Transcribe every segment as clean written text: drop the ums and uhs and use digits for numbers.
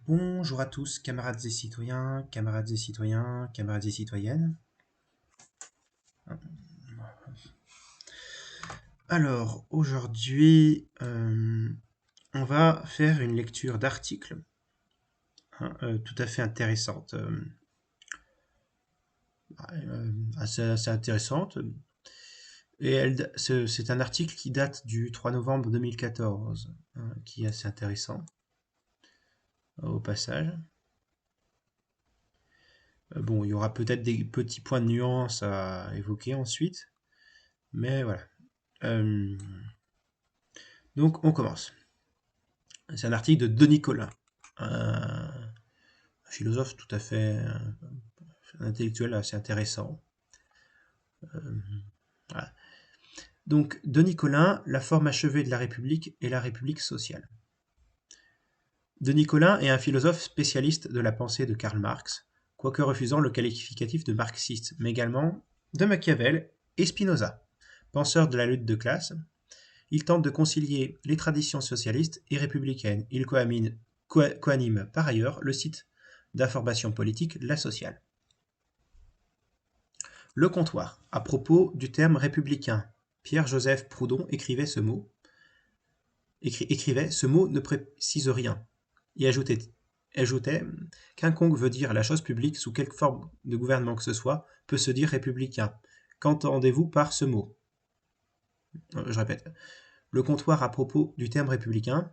Bonjour à tous, camarades et citoyens, camarades et citoyens, camarades et citoyennes. Alors, aujourd'hui, on va faire une lecture d'articles tout à fait intéressante. Assez intéressante. Et c'est un article qui date du 3 novembre 2014, qui est assez intéressant, au passage. Bon, il y aura peut-être des petits points de nuance à évoquer ensuite, mais voilà. Donc, on commence. C'est un article de Denis Collin, un philosophe tout à fait un intellectuel assez intéressant. Voilà. Donc, Denis Collin, la forme achevée de la République et la République sociale. Denis Collin est un philosophe spécialiste de la pensée de Karl Marx, quoique refusant le qualificatif de marxiste, mais également de Machiavel et Spinoza. Penseur de la lutte de classe, il tente de concilier les traditions socialistes et républicaines. Il coanime par ailleurs le site d'information politique La Sociale. Le comptoir. À propos du terme républicain, Pierre-Joseph Proudhon écrivait ce mot ne précise rien, et ajoutait quiconque veut dire la chose publique sous quelque forme de gouvernement que ce soit peut se dire républicain. Qu'entendez-vous par ce mot? Je répète. Le comptoir à propos du terme républicain,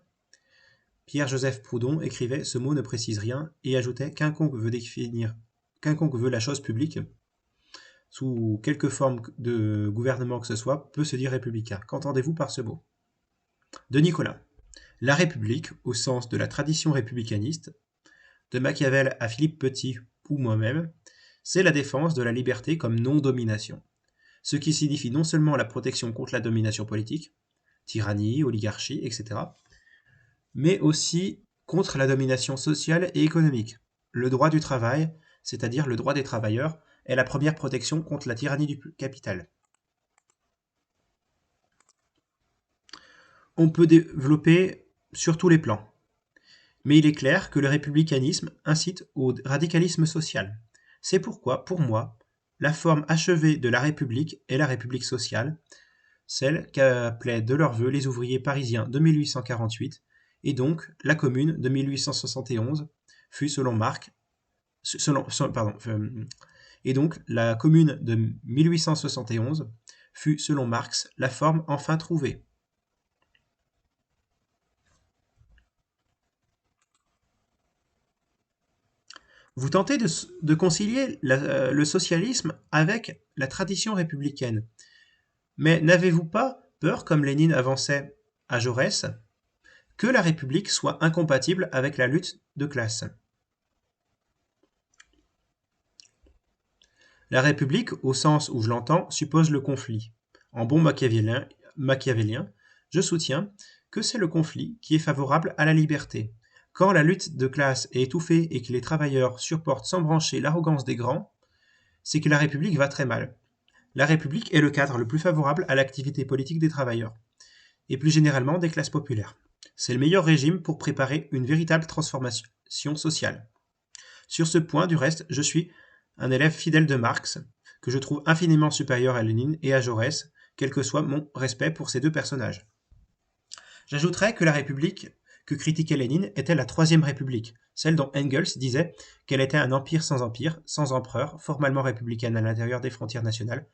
Pierre-Joseph Proudhon écrivait ce mot ne précise rien et ajoutait quiconque veut la chose publique sous quelque forme de gouvernement que ce soit peut se dire républicain. Qu'entendez-vous par ce mot? Denis Collin. La République, au sens de la tradition républicaniste, de Machiavel à Philippe Petit ou moi-même, c'est la défense de la liberté comme non-domination, ce qui signifie non seulement la protection contre la domination politique, tyrannie, oligarchie, etc., mais aussi contre la domination sociale et économique. Le droit du travail, c'est-à-dire le droit des travailleurs, est la première protection contre la tyrannie du capital. On peut développer sur tous les plans, mais il est clair que le républicanisme incite au radicalisme social. C'est pourquoi, pour moi, la forme achevée de la République est la République sociale, celle qu'appelaient de leur vœu les ouvriers parisiens de 1848, et donc la Commune de 1871 fut et donc la Commune de 1871 fut selon Marx la forme enfin trouvée. Vous tentez de concilier le socialisme avec la tradition républicaine. Mais n'avez-vous pas peur, comme Lénine avançait à Jaurès, que la République soit incompatible avec la lutte de classe? La République, au sens où je l'entends, suppose le conflit. En bon machiavélien, je soutiens que c'est le conflit qui est favorable à la liberté. Quand la lutte de classe est étouffée et que les travailleurs supportent sans broncher l'arrogance des grands, c'est que la République va très mal. La République est le cadre le plus favorable à l'activité politique des travailleurs, et plus généralement des classes populaires. C'est le meilleur régime pour préparer une véritable transformation sociale. Sur ce point, du reste, je suis un élève fidèle de Marx, que je trouve infiniment supérieur à Lénine et à Jaurès, quel que soit mon respect pour ces deux personnages. J'ajouterais que la République que critiquait Lénine était la Troisième République, celle dont Engels disait qu'elle était un empire, sans empereur, formellement républicaine à l'intérieur des frontières nationales,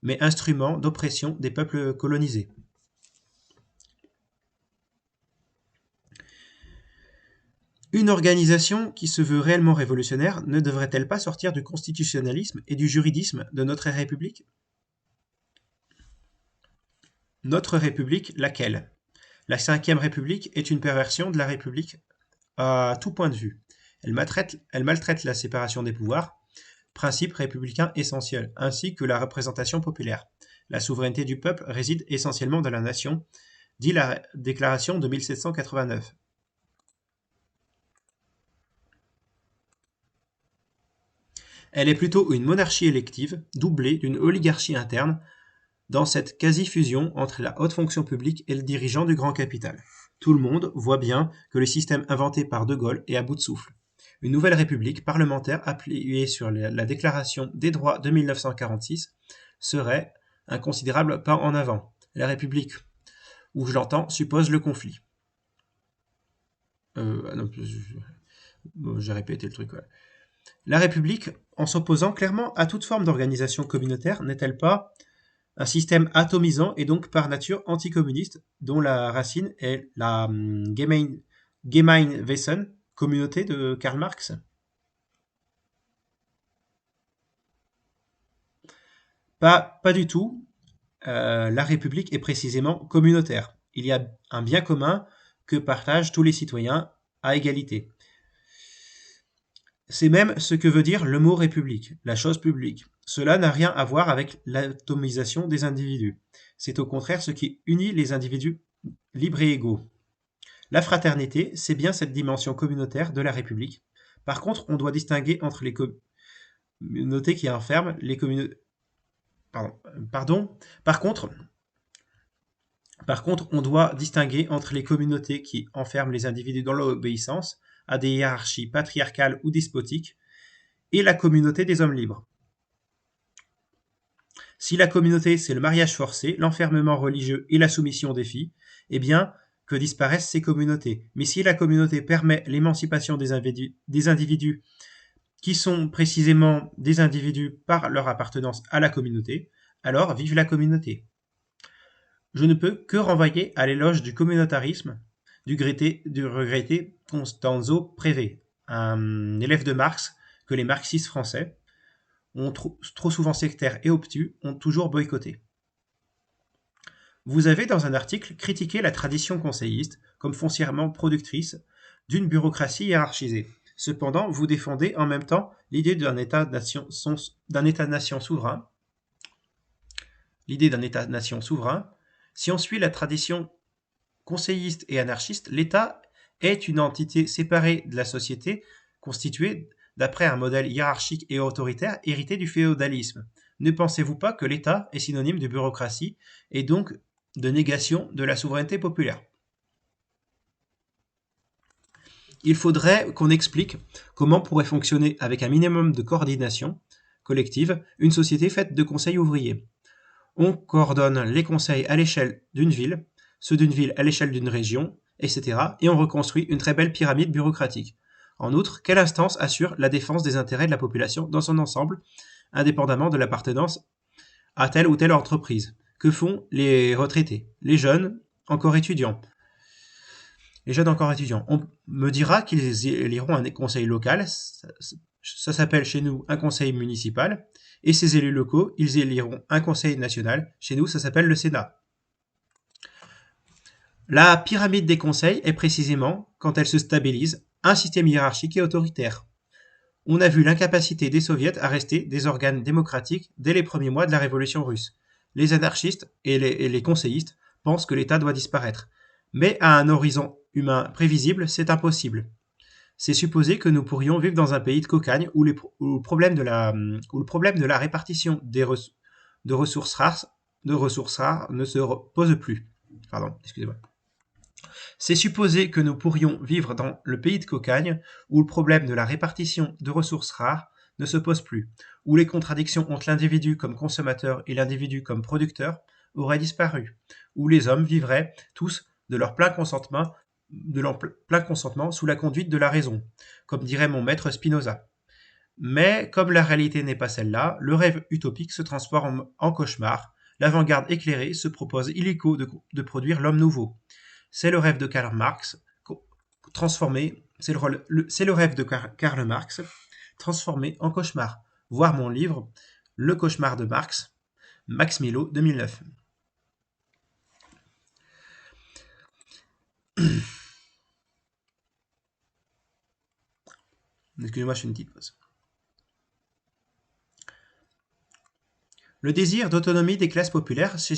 mais instrument d'oppression des peuples colonisés. Une organisation qui se veut réellement révolutionnaire ne devrait-elle pas sortir du constitutionnalisme et du juridisme de notre République? Notre République, laquelle? La Cinquième République est une perversion de la République à tout point de vue. Elle maltraite la séparation des pouvoirs, principe républicain essentiel, ainsi que la représentation populaire. La souveraineté du peuple réside essentiellement dans la nation, dit la déclaration de 1789. Elle est plutôt une monarchie élective, doublée d'une oligarchie interne, dans cette quasi-fusion entre la haute fonction publique et le dirigeant du grand capital. Tout le monde voit bien que le système inventé par De Gaulle est à bout de souffle. Une nouvelle république parlementaire appuyée sur la Déclaration des droits de 1946 serait un considérable pas en avant. La république, où je l'entends, suppose le conflit. Non, j'ai répété le truc. Ouais. La république, en s'opposant clairement à toute forme d'organisation communautaire, n'est-elle pas un système atomisant et donc par nature anticommuniste, dont la racine est la Gemeinwesen, communauté de Karl Marx? Pas du tout. La République est précisément communautaire. Il y a un bien commun que partagent tous les citoyens à égalité. C'est même ce que veut dire le mot république, la chose publique. Cela n'a rien à voir avec l'atomisation des individus. C'est au contraire ce qui unit les individus libres et égaux. La fraternité, c'est bien cette dimension communautaire de la République. Par contre, on doit distinguer entre les communautés qui enferment les communautés. Pardon. Par contre, on doit distinguer entre les communautés qui enferment les individus dans l'obéissance à des hiérarchies patriarcales ou despotiques et la communauté des hommes libres. Si la communauté, c'est le mariage forcé, l'enfermement religieux et la soumission des filles, eh bien, que disparaissent ces communautés. Mais si la communauté permet l'émancipation des individus qui sont précisément des individus par leur appartenance à la communauté, alors vive la communauté. Je ne peux que renvoyer à l'éloge du communautarisme du regretté Constanzo Prévé, un élève de Marx que les marxistes français, trop souvent sectaires et obtus, ont toujours boycotté. Vous avez dans un article critiqué la tradition conseilliste comme foncièrement productrice d'une bureaucratie hiérarchisée. Cependant, vous défendez en même temps l'idée d'un État-nation souverain. Si on suit la tradition conseilliste et anarchiste, l'État est une entité séparée de la société, constituée d'après un modèle hiérarchique et autoritaire hérité du féodalisme. Ne pensez-vous pas que l'État est synonyme de bureaucratie et donc de négation de la souveraineté populaire? Il faudrait qu'on explique comment pourrait fonctionner avec un minimum de coordination collective une société faite de conseils ouvriers. On coordonne les conseils à l'échelle d'une ville, ceux d'une ville à l'échelle d'une région, etc. et on reconstruit une très belle pyramide bureaucratique. En outre, quelle instance assure la défense des intérêts de la population dans son ensemble, indépendamment de l'appartenance à telle ou telle entreprise? Que font les retraités, les jeunes encore étudiants? On me dira qu'ils éliront un conseil local, ça s'appelle chez nous un conseil municipal, et ces élus locaux, ils éliront un conseil national, chez nous ça s'appelle le Sénat. La pyramide des conseils est précisément, quand elle se stabilise, un système hiérarchique et autoritaire. On a vu l'incapacité des soviets à rester des organes démocratiques dès les premiers mois de la révolution russe. Les anarchistes et les conseillistes pensent que l'État doit disparaître. Mais à un horizon humain prévisible, c'est impossible. C'est supposer que nous pourrions vivre dans un pays de cocagne où le problème de la répartition de ressources rares ne se pose plus. C'est supposer que nous pourrions vivre dans le pays de cocagne où le problème de la répartition de ressources rares ne se pose plus, où les contradictions entre l'individu comme consommateur et l'individu comme producteur auraient disparu, où les hommes vivraient tous de leur plein consentement sous la conduite de la raison, comme dirait mon maître Spinoza. Mais comme la réalité n'est pas celle-là, le rêve utopique se transforme en cauchemar, l'avant-garde éclairée se propose illico de produire l'homme nouveau. C'est le rêve de Karl Marx transformé, c'est le rêve de Karl Marx transformé en cauchemar. Voir mon livre Le cauchemar de Marx, Max Milo, 2009. Excusez-moi, je fais une petite pause. Le désir d'autonomie des classes populaires s'est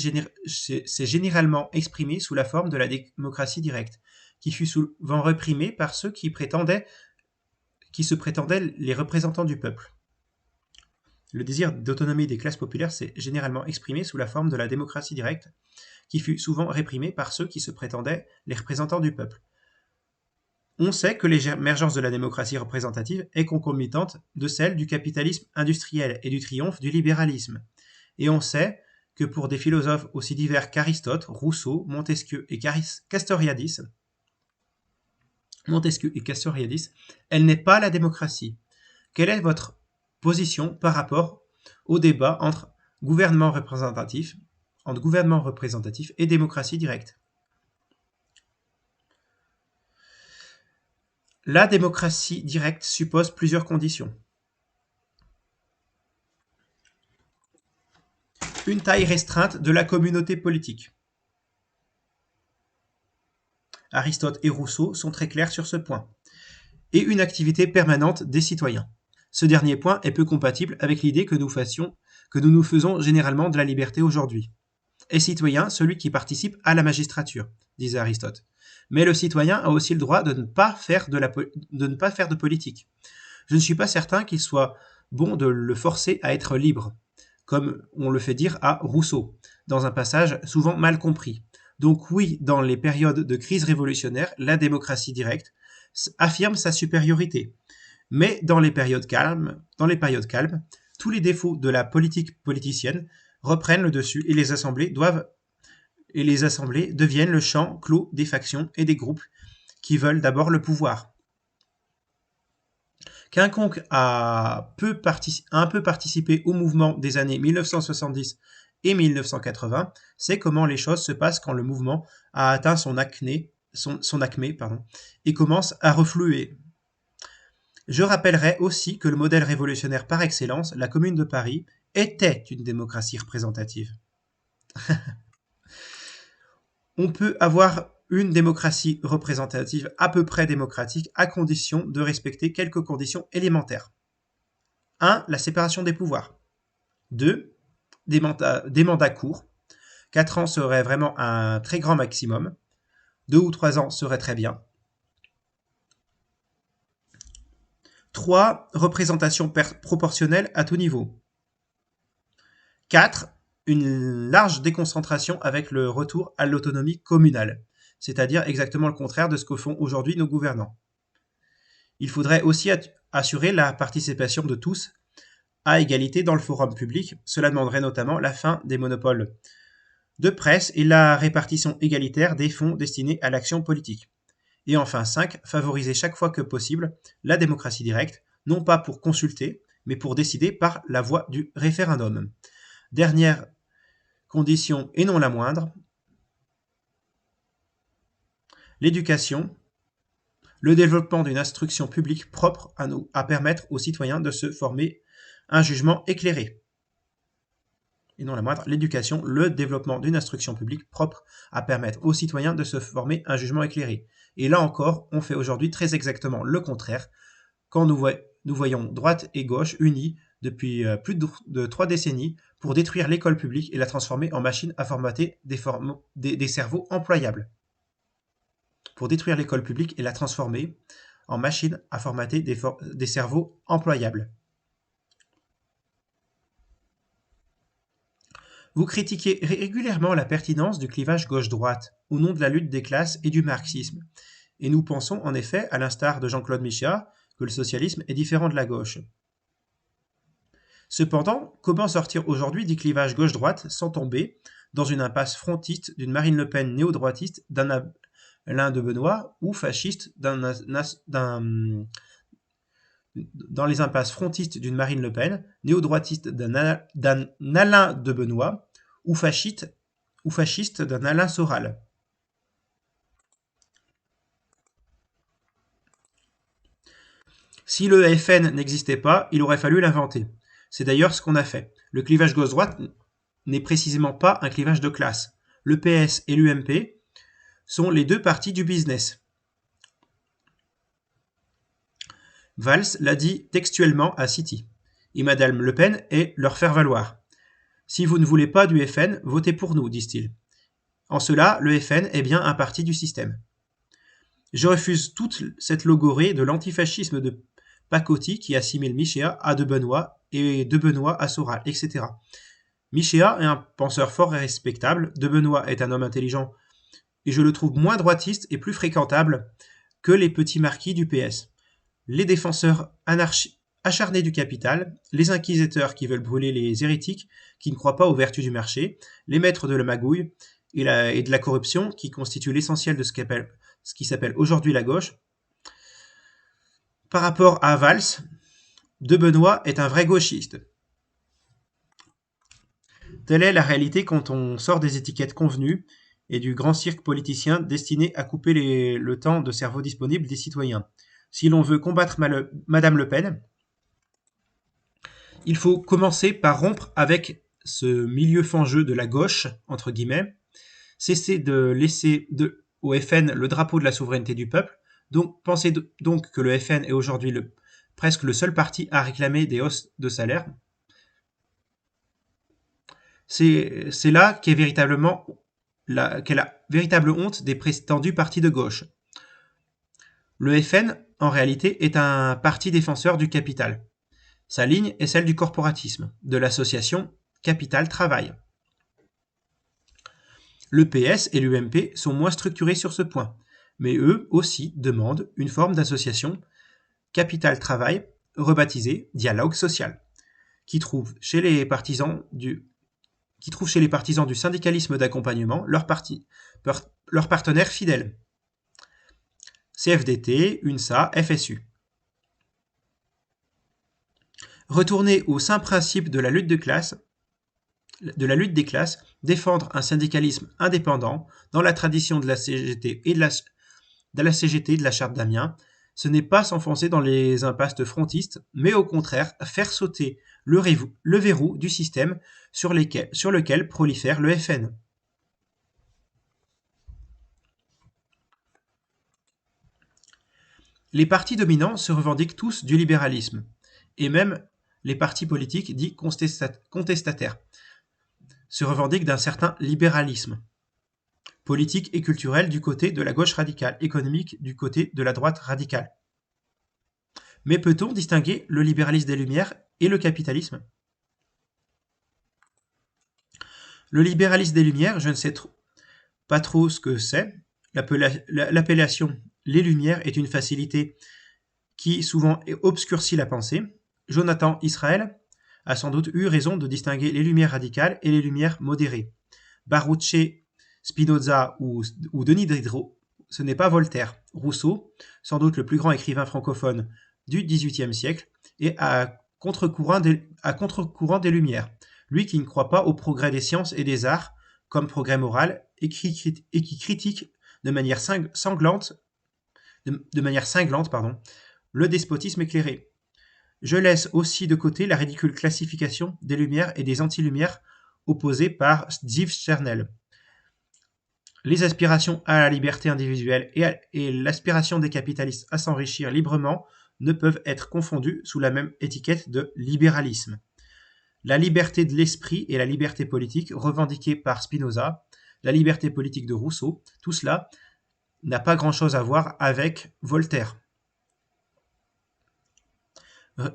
généralement exprimé sous la forme de la démocratie directe, qui fut souvent réprimée par ceux qui se prétendaient les représentants du peuple. Le désir d'autonomie des classes populaires s'est généralement exprimé sous la forme de la démocratie directe, qui fut souvent réprimée par ceux qui se prétendaient les représentants du peuple. On sait que l'émergence de la démocratie représentative est concomitante de celle du capitalisme industriel et du triomphe du libéralisme. Et on sait que pour des philosophes aussi divers qu'Aristote, Rousseau, Montesquieu et Castoriadis, elle n'est pas la démocratie. Quelle est votre position par rapport au débat entre gouvernement représentatif et démocratie directe? La démocratie directe suppose plusieurs conditions. Une taille restreinte de la communauté politique. Aristote et Rousseau sont très clairs sur ce point. Et une activité permanente des citoyens. Ce dernier point est peu compatible avec l'idée que nous nous faisons généralement de la liberté aujourd'hui. Est citoyen celui qui participe à la magistrature, disait Aristote. Mais le citoyen a aussi le droit de ne pas faire de politique. Je ne suis pas certain qu'il soit bon de le forcer à être libre, comme on le fait dire à Rousseau, dans un passage souvent mal compris. Donc oui, dans les périodes de crise révolutionnaire, la démocratie directe affirme sa supériorité. Mais dans les périodes calmes, tous les défauts de la politique politicienne reprennent le dessus et les assemblées deviennent le champ clos des factions et des groupes qui veulent d'abord le pouvoir. Quiconque a un peu participé au mouvement des années 1970 et 1980 sait comment les choses se passent quand le mouvement a atteint son acmé et commence à refluer. Je rappellerai aussi que le modèle révolutionnaire par excellence, la Commune de Paris, était une démocratie représentative. On peut avoir une démocratie représentative à peu près démocratique à condition de respecter quelques conditions élémentaires. 1. La séparation des pouvoirs. 2. Des mandats courts. 4 ans serait vraiment un très grand maximum. 2 ou 3 ans serait très bien. 3. Représentation proportionnelle à tout niveau. 4. Une large déconcentration avec le retour à l'autonomie communale, c'est-à-dire exactement le contraire de ce que font aujourd'hui nos gouvernants. Il faudrait aussi assurer la participation de tous à égalité dans le forum public. Cela demanderait notamment la fin des monopoles de presse et la répartition égalitaire des fonds destinés à l'action politique. Et enfin 5, favoriser chaque fois que possible la démocratie directe, non pas pour consulter, mais pour décider par la voie du référendum. Dernière condition et non la moindre, l'éducation, le développement d'une instruction publique propre à permettre aux citoyens de se former un jugement éclairé. Et non la moindre, l'éducation, le développement d'une instruction publique propre à permettre aux citoyens de se former un jugement éclairé. Et là encore, on fait aujourd'hui très exactement le contraire, quand nous voyons droite et gauche unies depuis plus de 3 décennies pour détruire l'école publique et la transformer en machine à formater des cerveaux employables. Pour détruire l'école publique et la transformer en machine à formater des cerveaux employables. Vous critiquez régulièrement la pertinence du clivage gauche-droite au nom de la lutte des classes et du marxisme. Et nous pensons en effet, à l'instar de Jean-Claude Michéa, que le socialisme est différent de la gauche. Cependant, comment sortir aujourd'hui du clivage gauche-droite sans tomber dans une impasse frontiste d'une Marine Le Pen néo-droitiste, d'un Alain de Benoît ou fasciste dans les impasses frontistes d'une Marine Le Pen, néo-droitiste d'un Alain de Benoît ou fasciste d'un Alain Soral. Si le FN n'existait pas, il aurait fallu l'inventer. C'est d'ailleurs ce qu'on a fait. Le clivage gauche-droite n'est précisément pas un clivage de classe. Le PS et l'UMP sont les deux parties du business. Valls l'a dit textuellement à City. Et Madame Le Pen est leur faire valoir. Si vous ne voulez pas du FN, votez pour nous, disent-ils. En cela, le FN est bien un parti du système. Je refuse toute cette logorée de l'antifascisme de Pacotti qui assimile Michéa à de Benoît et de Benoît à Soral, etc. Michéa est un penseur fort et respectable, de Benoît est un homme intelligent, et je le trouve moins droitiste et plus fréquentable que les petits marquis du PS. Les défenseurs acharnés du capital, les inquisiteurs qui veulent brûler les hérétiques, qui ne croient pas aux vertus du marché, les maîtres de la magouille et de la corruption, qui constituent l'essentiel de ce qui s'appelle aujourd'hui la gauche. Par rapport à Valls, de Benoît est un vrai gauchiste. Telle est la réalité quand on sort des étiquettes convenues et du grand cirque politicien destiné à couper le temps de cerveau disponible des citoyens. Si l'on veut combattre Madame Le Pen, il faut commencer par rompre avec ce milieu fangeux de la gauche, entre guillemets, cesser de laisser au FN le drapeau de la souveraineté du peuple, donc pensez donc que le FN est aujourd'hui presque le seul parti à réclamer des hausses de salaire. C'est là qu'est la véritable honte des prétendus partis de gauche. Le FN, en réalité, est un parti défenseur du capital. Sa ligne est celle du corporatisme, de l'association capital-travail. Le PS et l'UMP sont moins structurés sur ce point, mais eux aussi demandent une forme d'association capital-travail rebaptisée dialogue social, qui trouve chez les partisans du syndicalisme d'accompagnement leur partenaire fidèle. CFDT, UNSA, FSU. Retourner au saint principe de la lutte des classes, défendre un syndicalisme indépendant dans la tradition de la CGT et de la charte d'Amiens, ce n'est pas s'enfoncer dans les impasses frontistes, mais au contraire faire sauter le verrou du système sur lequel prolifère le FN. Les partis dominants se revendiquent tous du libéralisme, et même les partis politiques dits contestataires se revendiquent d'un certain libéralisme politique et culturel du côté de la gauche radicale, économique du côté de la droite radicale. Mais peut-on distinguer le libéralisme des Lumières et le capitalisme? Le libéralisme des Lumières, je ne sais pas trop ce que c'est. L'appellation les Lumières est une facilité qui souvent obscurcit la pensée. Jonathan Israël a sans doute eu raison de distinguer les Lumières radicales et les Lumières modérées. Baruch, Spinoza ou Denis Diderot, ce n'est pas Voltaire. Rousseau, sans doute le plus grand écrivain francophone du XVIIIe siècle, et à contre-courant des Lumières. Lui qui ne croit pas au progrès des sciences et des arts comme progrès moral et qui critique de manière cinglante le despotisme éclairé. Je laisse aussi de côté la ridicule classification des Lumières et des anti-Lumières opposées par Ziv Chernel. Les aspirations à la liberté individuelle et l'aspiration des capitalistes à s'enrichir librement ne peuvent être confondues sous la même étiquette de libéralisme. La liberté de l'esprit et la liberté politique revendiquées par Spinoza, la liberté politique de Rousseau, tout cela n'a pas grand-chose à voir avec Voltaire.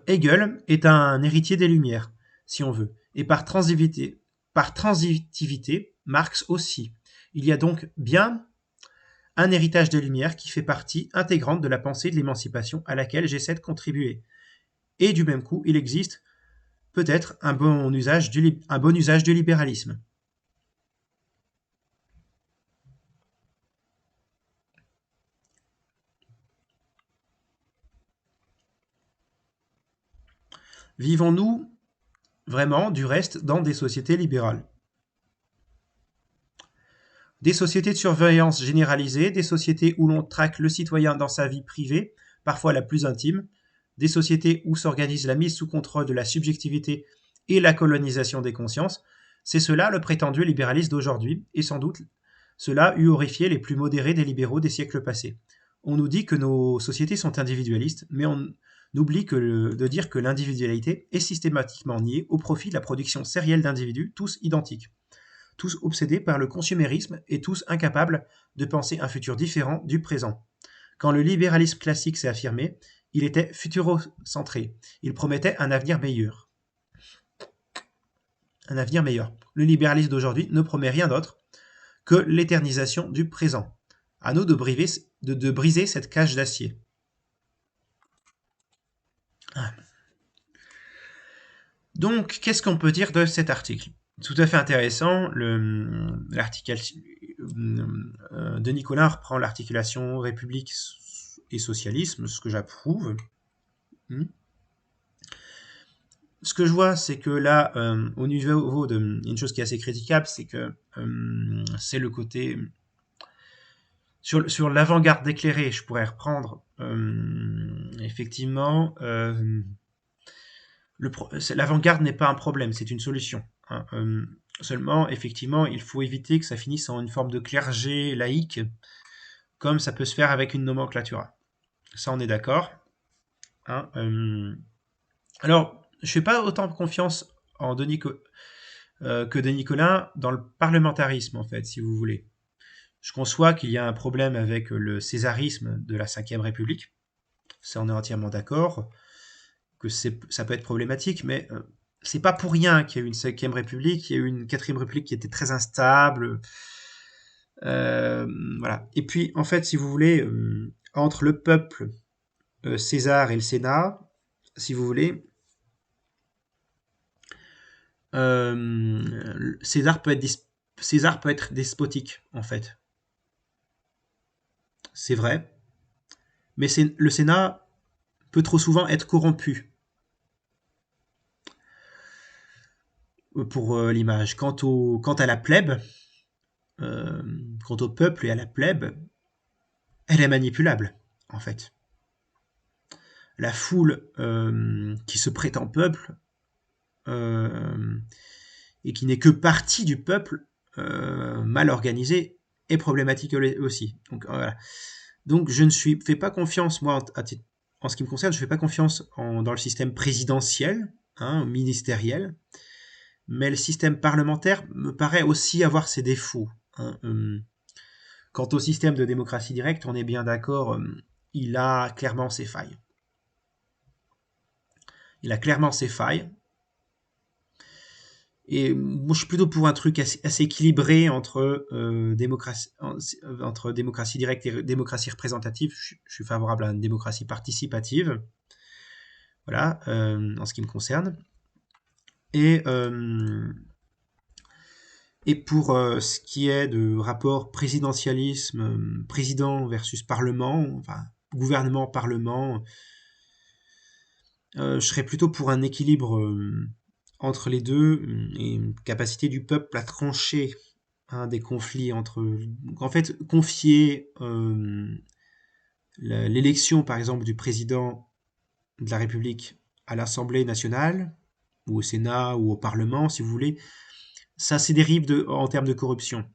Hegel est un héritier des Lumières, si on veut, et par transitivité, Marx aussi. Il y a donc bien un héritage des Lumières qui fait partie intégrante de la pensée de l'émancipation à laquelle j'essaie de contribuer. Et du même coup, il existe peut-être un bon usage du libéralisme. Vivons-nous vraiment, du reste, dans des sociétés libérales? Des sociétés de surveillance généralisée, des sociétés où l'on traque le citoyen dans sa vie privée, parfois la plus intime, des sociétés où s'organise la mise sous contrôle de la subjectivité et la colonisation des consciences, c'est cela le prétendu libéralisme d'aujourd'hui, et sans doute cela eût horrifié les plus modérés des libéraux des siècles passés. On nous dit que nos sociétés sont individualistes, mais on oublie de dire que l'individualité est systématiquement niée au profit de la production sérielle d'individus, tous identiques, tous obsédés par le consumérisme et tous incapables de penser un futur différent du présent. Quand le libéralisme classique s'est affirmé, il était futurocentré, il promettait un avenir meilleur. un avenir meilleur. Le libéralisme d'aujourd'hui ne promet rien d'autre que l'éternisation du présent. À nous de briser cette cage d'acier. Donc, qu'est-ce qu'on peut dire de cet article? Tout à fait intéressant. L'article de Nicolas reprend l'articulation République et socialisme, ce que j'approuve. Ce que je vois, c'est que là, au niveau de une chose qui est assez critiquable, c'est que c'est le côté sur l'avant-garde éclairée. Je pourrais reprendre effectivement. L'avant-garde n'est pas un problème, c'est une solution. Hein. Seulement, effectivement, il faut éviter que ça finisse en une forme de clergé laïque, comme ça peut se faire avec une nomenclature. Ça, on est d'accord. Hein. Alors, je ne fais pas autant confiance en que de Nicolas dans le parlementarisme, en fait, si vous voulez. Je conçois qu'il y a un problème avec le césarisme de la Ve République. Ça, on est entièrement d'accord. Que ça peut être problématique, mais c'est pas pour rien qu'il y a eu une Ve République, il y a eu une Quatrième République qui était très instable. Voilà. Et puis, en fait, si vous voulez, entre le peuple, César et le Sénat, si vous voulez, César peut être despotique, en fait. C'est vrai. Mais le Sénat peut trop souvent être corrompu. Pour l'image. Quant à la plèbe, quant au peuple et à la plèbe, elle est manipulable, en fait. La foule qui se prétend peuple et qui n'est que partie du peuple mal organisée est problématique aussi. Donc voilà. Donc je ne fais pas confiance, moi, en ce qui me concerne, je ne fais pas confiance dans le système présidentiel, ministériel, mais le système parlementaire me paraît aussi avoir ses défauts. Hein. Quant au système de démocratie directe, on est bien d'accord, il a clairement ses failles. Il a clairement ses failles. Et moi, je suis plutôt pour un truc assez équilibré entre démocratie directe et démocratie représentative. Je suis favorable à une démocratie participative. Voilà, en ce qui me concerne. Et pour ce qui est de rapport présidentialisme, président versus parlement, enfin gouvernement-parlement, je serais plutôt pour un équilibre entre les deux et une capacité du peuple à trancher des conflits entre. En fait, confier l'élection, par exemple, du président de la République à l'Assemblée nationale, ou au Sénat, ou au Parlement, si vous voulez, ça c'est dérive en termes de corruption.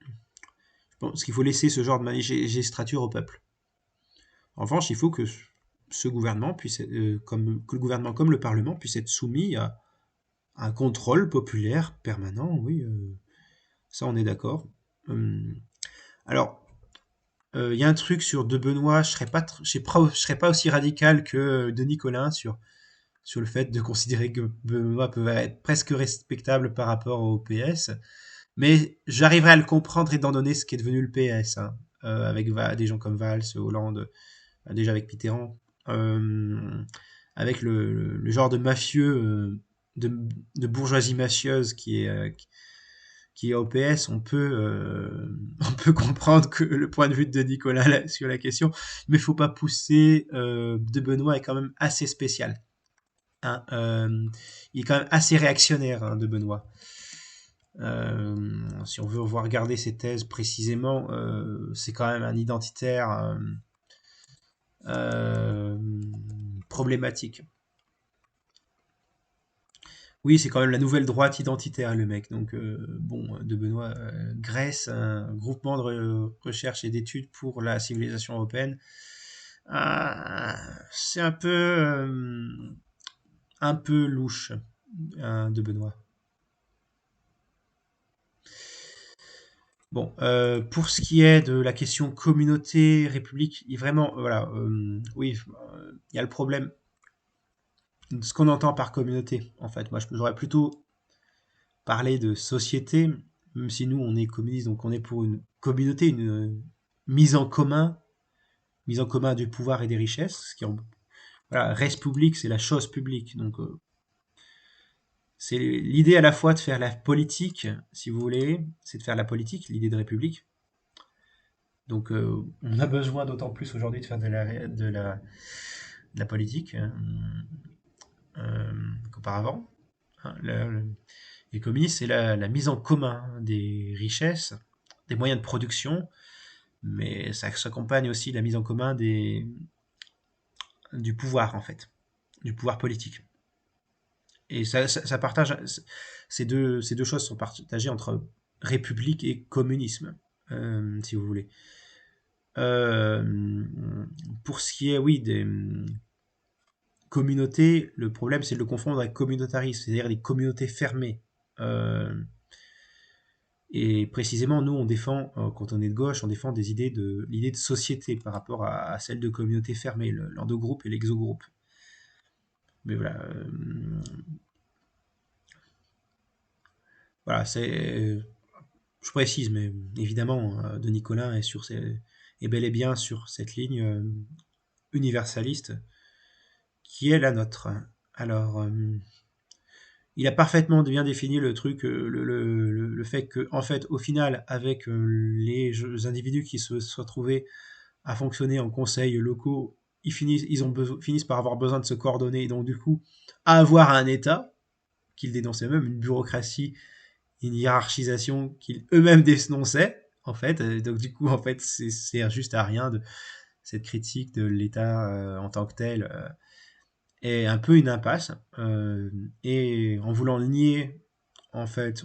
Je pense qu'il faut laisser ce genre de magistrature au peuple. En revanche, il faut que ce gouvernement puisse, que le gouvernement comme le Parlement puisse être soumis à un contrôle populaire permanent, oui, ça on est d'accord. Alors, il y a un truc sur De Benoît, je serais pas aussi radical que Denis Colin sur le fait de considérer que Benoît peut être presque respectable par rapport au PS, mais j'arriverai à le comprendre étant donné ce qui est devenu le PS, hein, avec des gens comme Valls, Hollande, déjà avec Mitterrand, avec le genre de mafieux, de bourgeoisie mafieuse qui est au PS, on peut comprendre que le point de vue de Nicolas sur la question, mais il ne faut pas pousser. De Benoît est quand même assez spécial. Hein, il est quand même assez réactionnaire, hein, de Benoît. Si on veut regarder ses thèses précisément, c'est quand même un identitaire problématique. Oui, c'est quand même la nouvelle droite identitaire, le mec. Donc, bon, de Benoît, Grèce, un groupement de recherche et d'études pour la civilisation européenne. C'est un peu louche, hein, de Benoît. Bon, pour ce qui est de la question communauté, république, vraiment, voilà, oui, il y a le problème de ce qu'on entend par communauté, en fait. Moi, j'aurais plutôt parler de société, même si nous, on est communiste, donc on est pour une communauté, une mise en commun du pouvoir et des richesses. Voilà, res public, c'est la chose publique. Donc, c'est l'idée à la fois de faire la politique, si vous voulez, c'est de faire la politique, l'idée de république. Donc, on a besoin d'autant plus aujourd'hui de faire de la politique qu'auparavant. Hein, les communistes, c'est la mise en commun des richesses, des moyens de production, mais ça s'accompagne aussi de la mise en commun du pouvoir, en fait, du pouvoir politique. Et ça partage, ces deux choses sont partagées entre république et communisme, si vous voulez. Euh, pour ce qui est, oui, des communautés, le problème c'est de le confondre avec communautarisme, c'est-à-dire des communautés fermées. Euh, et précisément, nous, on défend, quand on est de gauche, on défend l'idée de société par rapport à celle de communauté fermée, l'endogroupe et l'exogroupe. Mais voilà, je précise, mais évidemment, Denis Colin est bel et bien sur cette ligne universaliste qui est la nôtre. Alors, il a parfaitement bien défini le truc, le fait que, en fait, au final, avec les individus qui se soient trouvés à fonctionner en conseils locaux, finissent par avoir besoin de se coordonner et donc du coup à avoir un État qu'ils dénonçaient même, une bureaucratie, une hiérarchisation qu'ils eux-mêmes dénonçaient en fait. Donc du coup en fait c'est juste à rien de cette critique de l'État en tant que tel est un peu une impasse et en voulant le nier en fait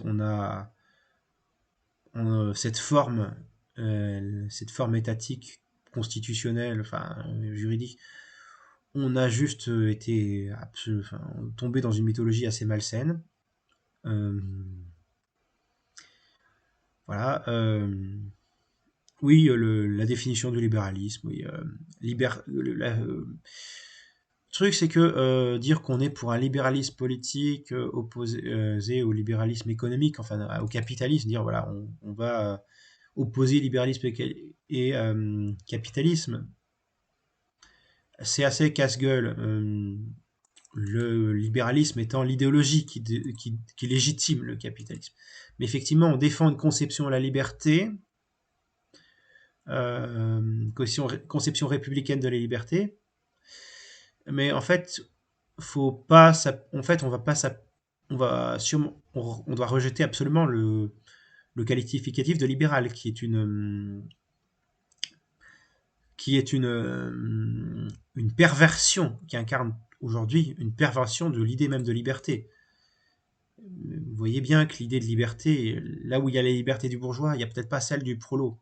cette forme étatique constitutionnelle enfin juridique on a juste été tombé dans une mythologie assez malsaine. Voilà. Oui, la définition du libéralisme. Oui, le truc, c'est que dire qu'on est pour un libéralisme politique opposé au libéralisme économique, enfin au capitalisme, dire voilà, on va opposer libéralisme et capitalisme, c'est assez casse-gueule. Le libéralisme étant l'idéologie qui légitime le capitalisme. Mais effectivement, on défend une conception de la liberté, conception républicaine de la liberté, mais en fait, faut pas, en fait, on va pas, on va sûrement, on doit rejeter absolument le qualificatif de libéral, qui est une perversion, qui incarne aujourd'hui une perversion de l'idée même de liberté. Vous voyez bien que l'idée de liberté, là où il y a la liberté du bourgeois, il n'y a peut-être pas celle du prolo.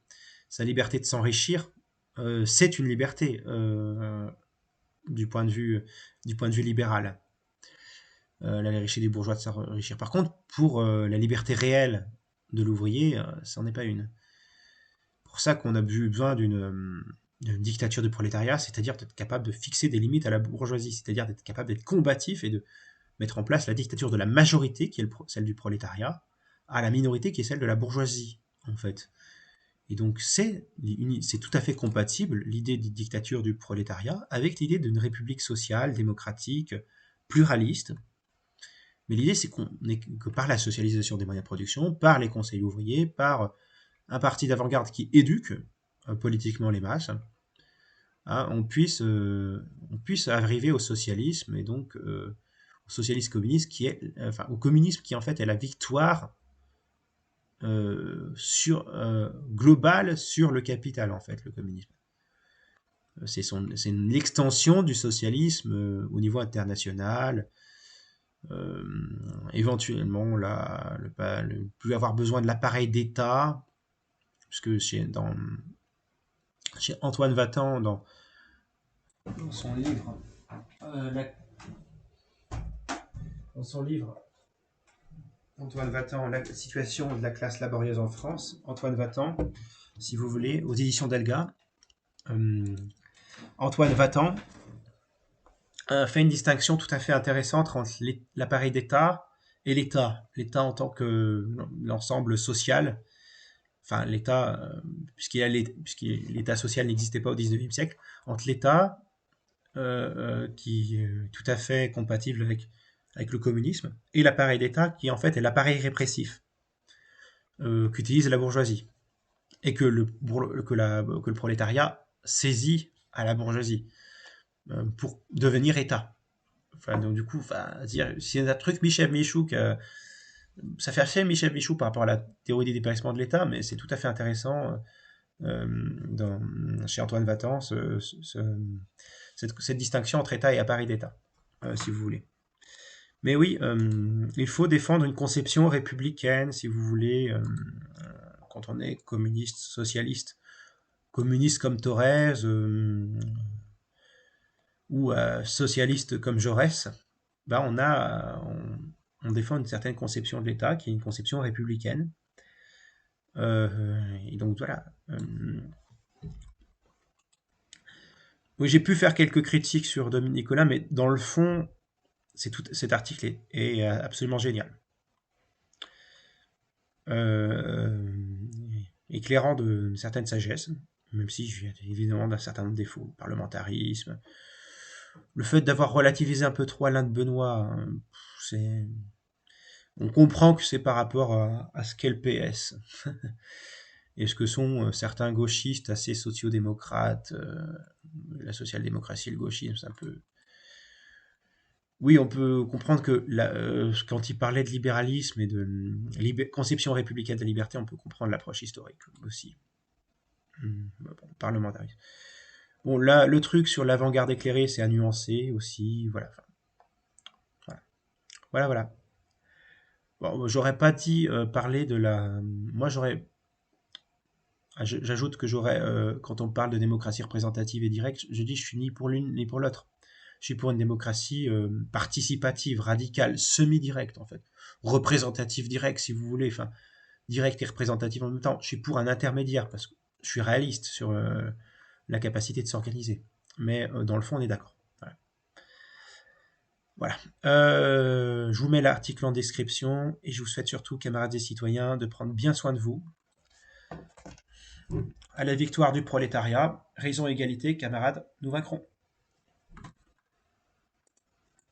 Sa liberté de s'enrichir, c'est une liberté du point de vue libéral. La liberté des bourgeois de s'enrichir. Par contre, pour la liberté réelle de l'ouvrier, ça n'en est pas une. Pour ça qu'on a besoin d'une dictature du prolétariat, c'est-à-dire d'être capable de fixer des limites à la bourgeoisie, c'est-à-dire d'être capable d'être combatif et de mettre en place la dictature de la majorité, qui est celle du prolétariat, à la minorité, qui est celle de la bourgeoisie, en fait. Et donc c'est tout à fait compatible, l'idée de dictature du prolétariat, avec l'idée d'une république sociale, démocratique, pluraliste. Mais l'idée, c'est qu'on est que par la socialisation des moyens de production, par les conseils ouvriers, par un parti d'avant-garde qui éduque politiquement les masses, hein, on puisse arriver au socialisme et donc au socialisme communiste qui est, enfin au communisme qui en fait est la victoire globale sur le capital en fait le communisme. C'est une extension du socialisme au niveau international. Éventuellement plus avoir besoin de l'appareil d'État, puisque chez Antoine Vatan dans son livre dans son livre Antoine Vatan, la situation de la classe laborieuse en France, Antoine Vatan, si vous voulez, aux éditions Delga, Antoine Vatan fait une distinction tout à fait intéressante entre l'appareil d'État et l'État en tant que l'ensemble social, enfin l'État, l'État social n'existait pas au 19e siècle, entre l'État, qui est tout à fait compatible avec le communisme, et l'appareil d'État qui en fait est l'appareil répressif qu'utilise la bourgeoisie, et que le prolétariat saisit à la bourgeoisie pour devenir État. Enfin, donc du coup, enfin, dire, c'est un truc Michel Michou ça fait assez Michel Michou par rapport à la théorie des dépassements de l'État, mais c'est tout à fait intéressant chez Antoine Vatan, cette distinction entre État et appareil d'État, si vous voulez. Mais oui, il faut défendre une conception républicaine, si vous voulez, quand on est communiste, socialiste. Communiste comme Thorez, ou socialiste comme Jaurès, ben on défend une certaine conception de l'État qui est une conception républicaine. Et donc voilà. Oui, j'ai pu faire quelques critiques sur Dominique Nicolas, mais dans le fond, cet article est absolument génial. Éclairant d'une certaine sagesse, même si j'ai évidemment d'un certain défaut. Le parlementarisme, le fait d'avoir relativisé un peu trop Alain de Benoît, on comprend que c'est par rapport à ce qu'est le PS et ce que sont certains gauchistes assez sociodémocrates, la social-démocratie et le gauchisme, c'est un peu... Oui, on peut comprendre que quand il parlait de libéralisme et de conception républicaine de la liberté, on peut comprendre l'approche historique aussi. Bon, parlementarisme. Bon, là, le truc sur l'avant-garde éclairée, c'est à nuancer aussi. Voilà. Enfin, voilà. Bon, j'aurais pas dit parler de la. Moi, j'ajoute que quand on parle de démocratie représentative et directe, je dis je suis ni pour l'une ni pour l'autre. Je suis pour une démocratie participative, radicale, semi-directe en fait. Représentative directe si vous voulez, enfin, directe et représentative en même temps. Je suis pour un intermédiaire parce que je suis réaliste sur la capacité de s'organiser. Mais dans le fond, on est d'accord. Voilà. Je vous mets l'article en description et je vous souhaite surtout, camarades et citoyens, de prendre bien soin de vous. À la victoire du prolétariat, raison et égalité, camarades, nous vaincrons.